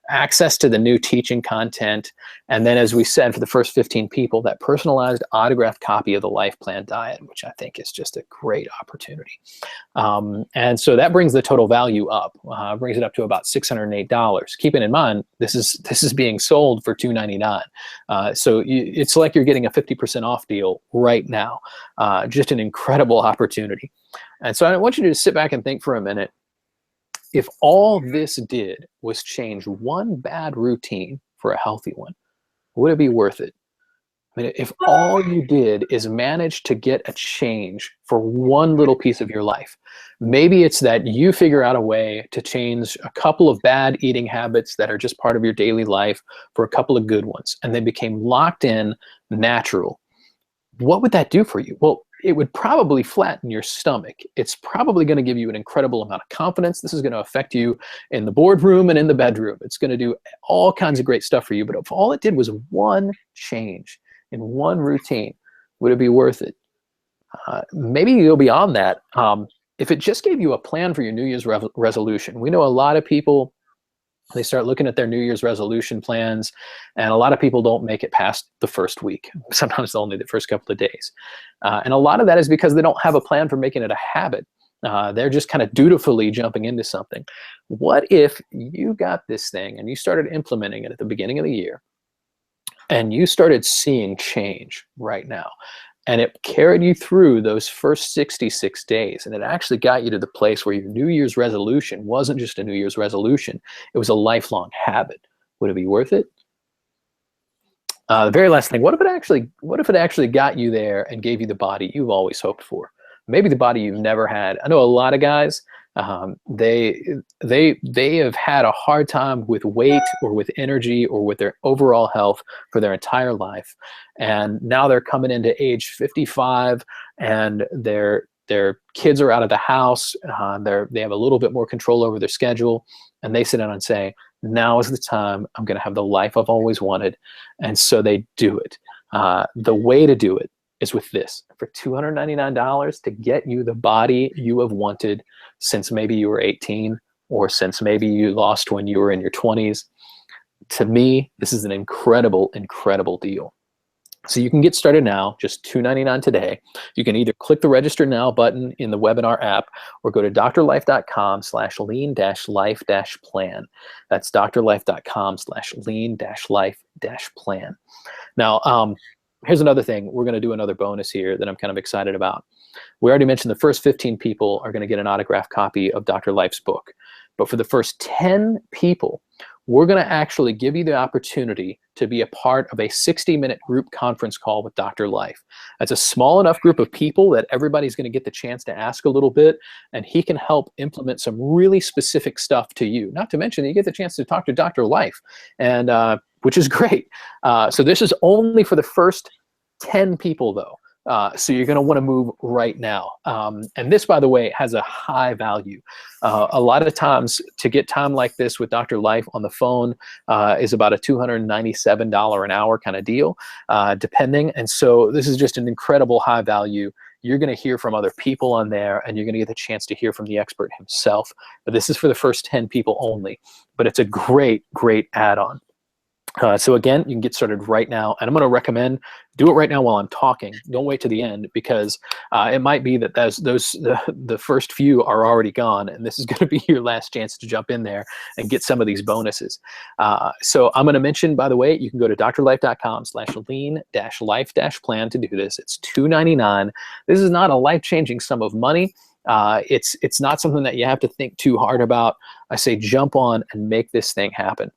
access to the new teaching content, and then, as we said, for the first 15 people, that personalized autographed copy of the Life Plan diet, which I think is just a great opportunity. And so that brings the total value up, brings it up to about $608. Keeping in mind, this is being sold for $299. So it's like you're getting a 50% off deal right now. Just an incredible opportunity. And so I want you to sit back and think for a minute. If all this did was change one bad routine for a healthy one, would it be worth it? I mean, if all you did is manage to get a change for one little piece of your life, maybe it's that you figure out a way to change a couple of bad eating habits that are just part of your daily life for a couple of good ones, and they became locked in, natural. What would that do for you? Well, it would probably flatten your stomach. It's probably going to give you an incredible amount of confidence. This is going to affect you in the boardroom and in the bedroom. It's going to do all kinds of great stuff for you. But if all it did was one change in one routine, would it be worth it? Maybe you go beyond that. If it just gave you a plan for your New Year's resolution. We know a lot of people, they start looking at their New Year's resolution plans, and a lot of people don't make it past the first week, sometimes only the first couple of days. And a lot of that is because they don't have a plan for making it a habit. They're just kind of dutifully jumping into something. What if you got this thing and you started implementing it at the beginning of the year, and you started seeing change right now, and it carried you through those first 66 days, and it actually got you to the place where your New Year's resolution wasn't just a New Year's resolution, it was a lifelong habit? Would it be worth it? The very last thing, what if it actually got you there and gave you the body you've always hoped for? Maybe the body you've never had. I know a lot of guys, They have had a hard time with weight or with energy or with their overall health for their entire life, and now they're coming into age 55, and their kids are out of the house. They have a little bit more control over their schedule, and they sit down and say, now is the time. I'm going to have the life I've always wanted. And so they do it. The way to do it is with this. For $299 to get you the body you have wanted since maybe you were 18, or since maybe you lost when you were in your 20s. To me, this is an incredible, incredible deal. So you can get started now, just $299 today. You can either click the register now button in the webinar app, or go to drlife.com/lean-life-plan. That's drlife.com/lean-life-plan. Now, here's another thing. We're going to do another bonus here that I'm kind of excited about. We already mentioned the first 15 people are going to get an autographed copy of Dr. Life's book. But for the first 10 people, we're going to actually give you the opportunity to be a part of a 60-minute group conference call with Dr. Life. That's a small enough group of people that everybody's going to get the chance to ask a little bit, and he can help implement some really specific stuff to you. Not to mention that you get the chance to talk to Dr. Life, and which is great. So this is only for the first 10 people, though. So you're going to want to move right now. And this, by the way, has a high value. A lot of times to get time like this with Dr. Life on the phone is about a $297 an hour kind of deal, depending. And so this is just an incredible high value. You're going to hear from other people on there, and you're going to get the chance to hear from the expert himself. But this is for the first 10 people only. But it's a great, great add-on. So again, you can get started right now, and I'm going to recommend do it right now while I'm talking. Don't wait to the end, because it might be that the first few are already gone, and this is going to be your last chance to jump in there and get some of these bonuses. So I'm going to mention, by the way, you can go to drlife.com/lean-life-plan to do this. It's $299. This is not a life-changing sum of money. It's not something that you have to think too hard about. I say jump on and make this thing happen.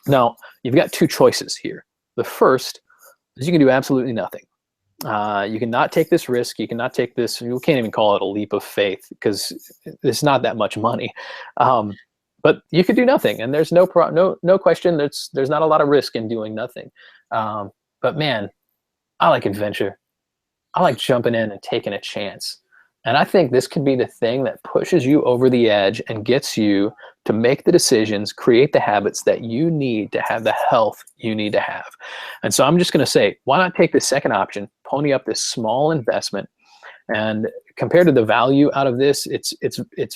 Now, you've got two choices here. The first is you can do absolutely nothing. You cannot take this risk. You cannot take this, you can't even call it a leap of faith, because it's not that much money. But you could do nothing, and there's no question there's not a lot of risk in doing nothing. But man, I like adventure. I like jumping in and taking a chance. And I think this could be the thing that pushes you over the edge and gets you to make the decisions, create the habits that you need to have the health you need to have. And so I'm just going to say, why not take the second option, pony up this small investment, and compared to the value out of this, it's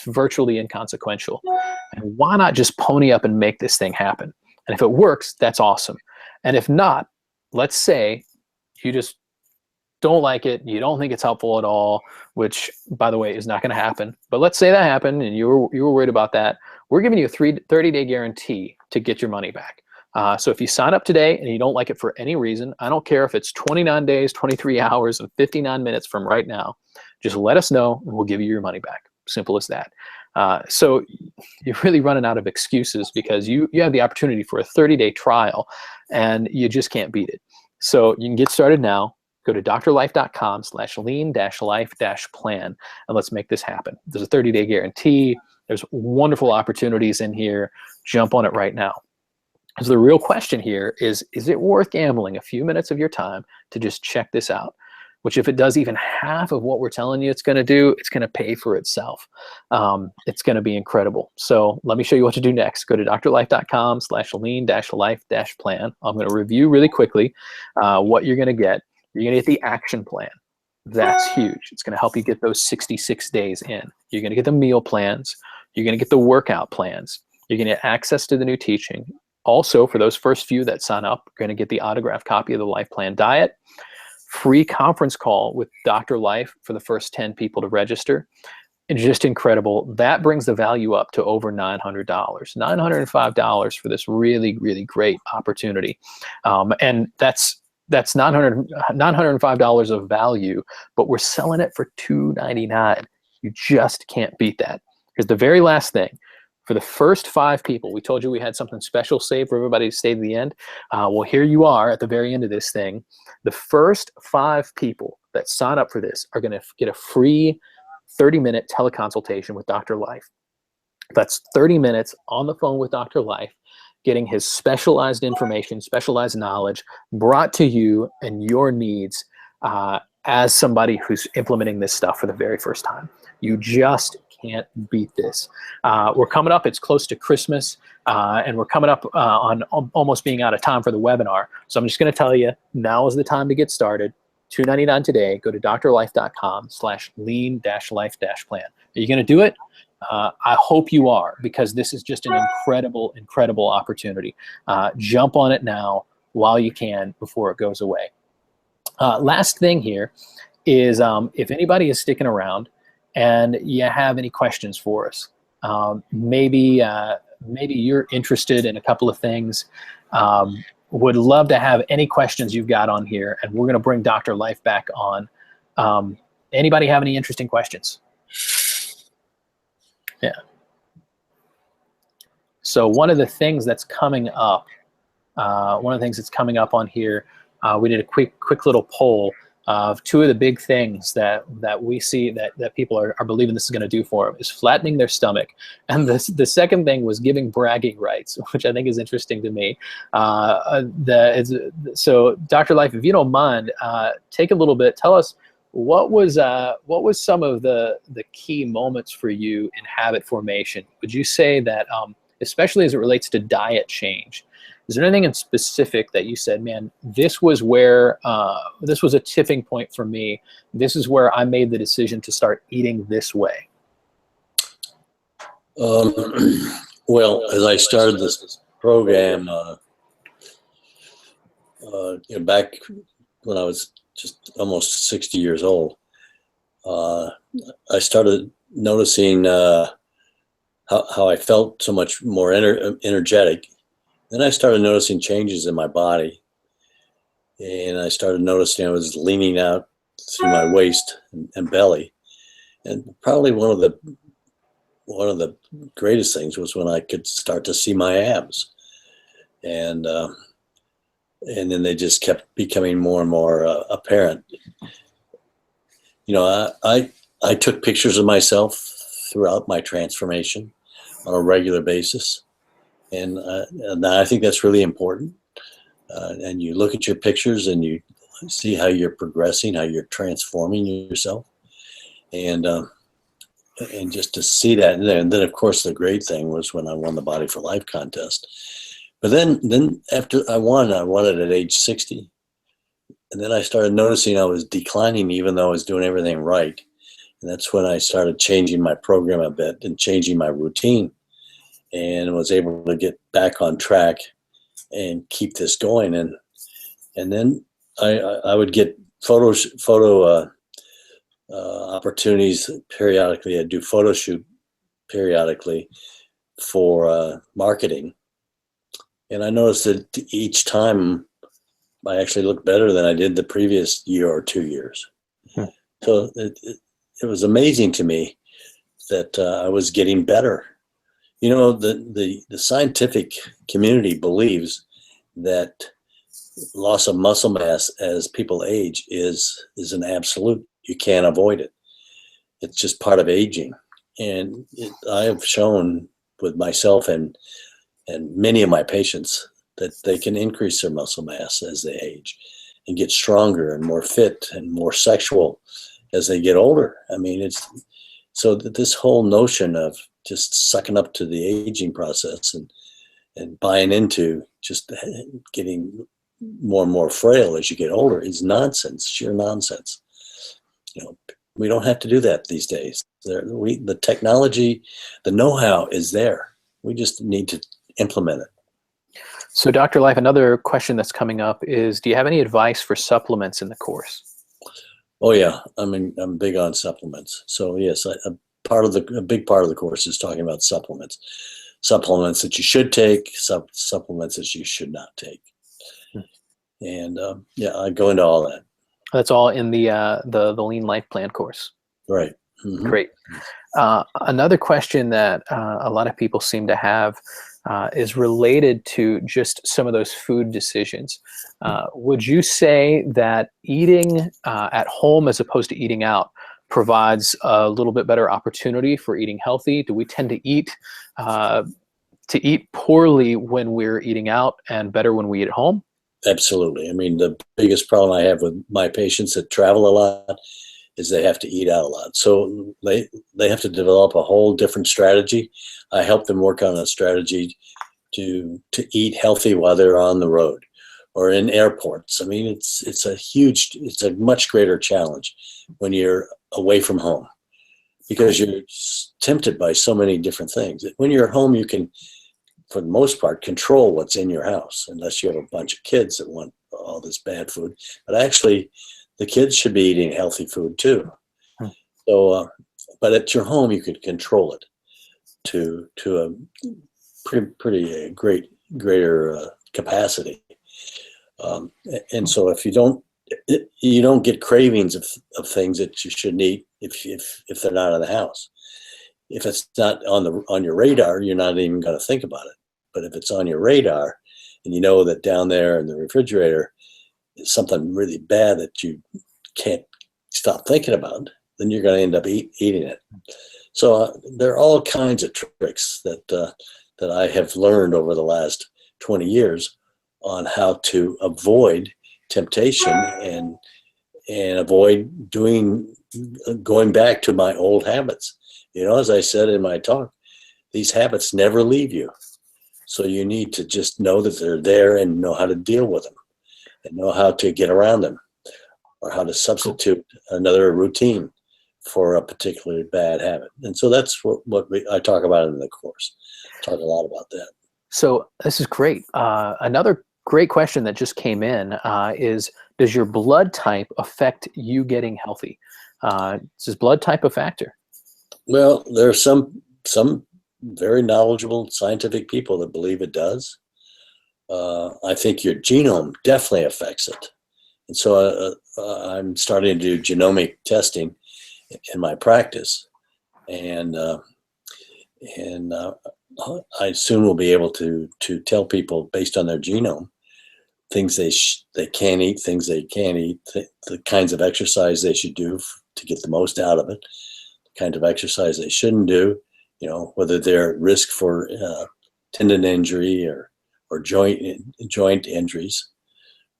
virtually inconsequential. And why not just pony up and make this thing happen? And if it works, that's awesome. And if not, let's say you just don't like it, you don't think it's helpful at all, which, by the way, is not going to happen. But let's say that happened and you were worried about that. We're giving you a 30-day guarantee to get your money back. So if you sign up today and you don't like it for any reason, I don't care if it's 29 days, 23 hours, and 59 minutes from right now, just let us know and we'll give you your money back. Simple as that. So you're really running out of excuses, because you have the opportunity for a 30-day trial and you just can't beat it. So you can get started now. Go to drlife.com/lean-life-plan, and let's make this happen. There's a 30-day guarantee. There's wonderful opportunities in here. Jump on it right now. So the real question here is it worth gambling a few minutes of your time to just check this out? Which, if it does even half of what we're telling you it's going to do, it's going to pay for itself. It's going to be incredible. So let me show you what to do next. Go to drlife.com/lean-life-plan. I'm going to review really quickly what you're going to get. You're going to get the action plan. That's huge. It's going to help you get those 66 days in. You're going to get the meal plans. You're going to get the workout plans. You're going to get access to the new teaching. Also, for those first few that sign up, you're going to get the autographed copy of the Life Plan Diet, free conference call with Dr. Life for the first 10 people to register. And just incredible. That brings the value up to over $900, $905 for this really, really great opportunity. And that's $905 of value, but we're selling it for $299. You just can't beat that. Here's the very last thing. For the first 5 people, we told you we had something special saved for everybody to stay to the end. Well, here you are at the very end of this thing. The first 5 people that sign up for this are going to get a free 30-minute teleconsultation with Dr. Life. That's 30 minutes on the phone with Dr. Life, getting his specialized information, specialized knowledge brought to you and your needs as somebody who's implementing this stuff for the very first time. You just can't beat this. We're coming up, it's close to Christmas, and we're coming up on almost being out of time for the webinar. So I'm just going to tell you, now is the time to get started. $2.99 today. Go to drlife.com/lean-life-plan. Are you going to do it? I hope you are, because this is just an incredible, incredible opportunity. Jump on it now while you can before it goes away. Last thing here is if anybody is sticking around and you have any questions for us, maybe you're interested in a couple of things. Would love to have any questions you've got on here, and we're going to bring Dr. Life back on. Anybody have any interesting questions? Yeah. So one of the things that's coming up, on here, we did a quick little poll of two of the big things that we see that people are believing this is going to do for them is flattening their stomach. And the second thing was giving bragging rights, which I think is interesting to me. So Dr. Life, if you don't mind, take a little bit, tell us what was some of the key moments for you in habit formation? Would you say that, especially as it relates to diet change, is there anything in specific that you said, man, this was where, this was a tipping point for me. This is where I made the decision to start eating this way? Well, as I started this program, back when I was just almost 60 years old, I started noticing how I felt so much more energetic. Then I started noticing changes in my body, and I started noticing I was leaning out through my waist and belly. And probably one of the greatest things was when I could start to see my abs, and then they just kept becoming more and more apparent. You know, I took pictures of myself throughout my transformation on a regular basis. And I think that's really important. And you look at your pictures and you see how you're progressing, how you're transforming yourself. And just to see that. And then of course, the great thing was when I won the Body for Life contest. But then after I won it at age 60. And then I started noticing I was declining even though I was doing everything right. And that's when I started changing my program a bit and changing my routine, and was able to get back on track and keep this going. And then I would get photo opportunities periodically. I'd do photo shoot periodically for marketing. And I noticed that each time I actually looked better than I did the previous year or 2 years. So it was amazing to me that I was getting better. You know, the scientific community believes that loss of muscle mass as people age is an absolute. You can't avoid it. It's just part of aging. And I have shown with myself and many of my patients that they can increase their muscle mass as they age and get stronger and more fit and more sexual as they get older. I mean, it's so that this whole notion of just sucking up to the aging process and buying into just getting more and more frail as you get older is nonsense, sheer nonsense. You know, we don't have to do that these days. The technology, the know-how is there. We just need to implement it. So Dr. Life, another question that's coming up is, do you have any advice for supplements in the course? Oh yeah, I mean, I'm big on supplements. So yes, a big part of the course is talking about supplements that you should take, supplements that you should not take. And yeah, I go into all that. That's all in the Lean Life Plan course. Right. Mm-hmm. Great. Another question that a lot of people seem to have is related to just some of those food decisions. Would you say that eating at home as opposed to eating out provides a little bit better opportunity for eating healthy? Do we tend to eat poorly when we're eating out and better when we eat at home? Absolutely. I mean, the biggest problem I have with my patients that travel a lot is they have to eat out a lot. So they have to develop a whole different strategy. I help them work on a strategy to eat healthy while they're on the road or in airports. I mean, it's a much greater challenge when you're away from home because you're tempted by so many different things. When you're at home, you can, for the most part, control what's in your house, unless you have a bunch of kids that want all this bad food. But actually, the kids should be eating healthy food too. Hmm. So, but at your home, you could control it to a pretty greater capacity. And so, if you don't get cravings of things that you shouldn't eat if they're not in the house. If it's not on your radar, you're not even going to think about it. But if it's on your radar, and you know that down there in the refrigerator is something really bad that you can't stop thinking about, then you're going to end up eating it. So there are all kinds of tricks that I have learned over the last 20 years on how to avoid temptation and avoid going back to my old habits. You know, as I said in my talk, these habits never leave you. So you need to just know that they're there and know how to deal with them and know how to get around them or how to substitute another routine for a particularly bad habit. And so that's what I talk about in the course. Talk a lot about that. So this is great. Another great question that just came in is, does your blood type affect you getting healthy? Is blood type a factor? Well, there are some very knowledgeable scientific people that believe it does. I think your genome definitely affects it. And so I'm starting to do genomic testing in my practice. And I soon will be able to tell people based on their genome things they can eat, things they can't eat, the kinds of exercise they should do to get the most out of it, the kind of exercise they shouldn't do, you know, whether they're at risk for tendon injury or joint injuries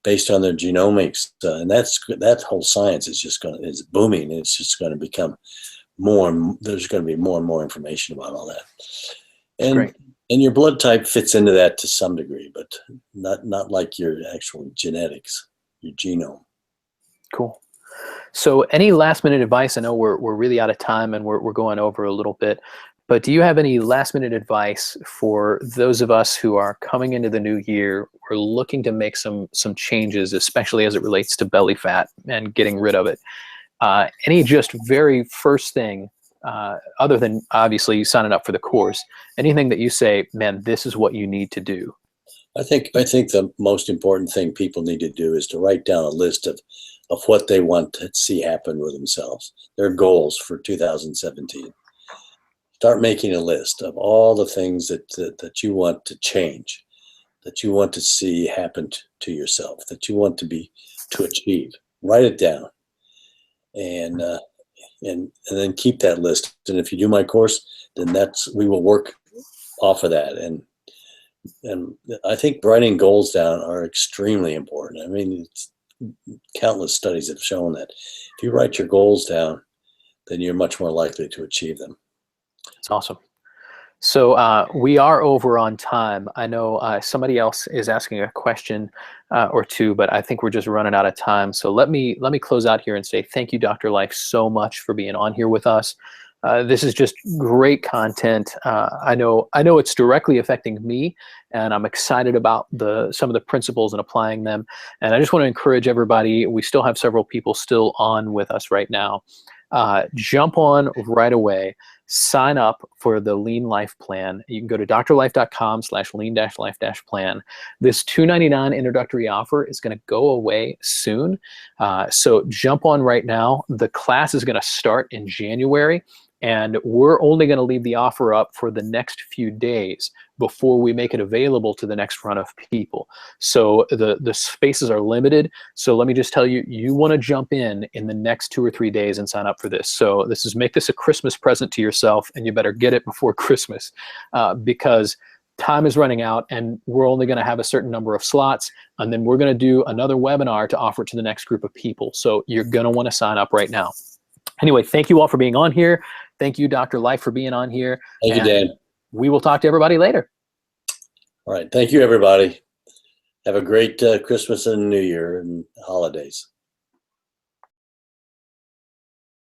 based on their genomics. And that whole science is booming. It's just going to become there's going to be more and more information about all that. And your blood type fits into that to some degree, but not like your actual genetics, your genome. Cool. So any last minute advice? I know we're really out of time and we're going over a little bit, but do you have any last minute advice for those of us who are coming into the new year? We're looking to make some changes, especially as it relates to belly fat and getting rid of it. Any just very first thing, other than obviously signing up for the course, anything that you say, man, this is what you need to do? I think the most important thing people need to do is to write down a list of what they want to see happen with themselves, their goals for 2017. Start making a list of all the things that you want to change, that you want to see happen to yourself, that you want to achieve. Write it down, and then keep that list. And if you do my course, then we will work off of that. And I think writing goals down are extremely important. I mean, countless studies have shown that if you write your goals down, then you're much more likely to achieve them. That's awesome. So we are over on time. I know somebody else is asking a question or two, but I think we're just running out of time. So let me close out here and say thank you, Dr. Life, so much for being on here with us. This is just great content. I know it's directly affecting me, and I'm excited about some of the principles and applying them. And I just want to encourage everybody. We still have several people still on with us right now. Jump on right away. Sign up for the Lean Life Plan. You can go to drlife.com/lean-life-plan. This $299 introductory offer is going to go away soon. So jump on right now. The class is going to start in January. And we're only going to leave the offer up for the next few days before we make it available to the next run of people. So the spaces are limited. So let me just tell you, you want to jump in the next 2 or 3 days and sign up for this. So make this a Christmas present to yourself, and you better get it before Christmas, because time is running out and we're only going to have a certain number of slots, and then we're going to do another webinar to offer it to the next group of people. So you're going to want to sign up right now. Anyway, thank you all for being on here. Thank you, Dr. Life, for being on here. Thank you, Dan. We will talk to everybody later. All right. Thank you, everybody. Have a great Christmas and New Year and holidays.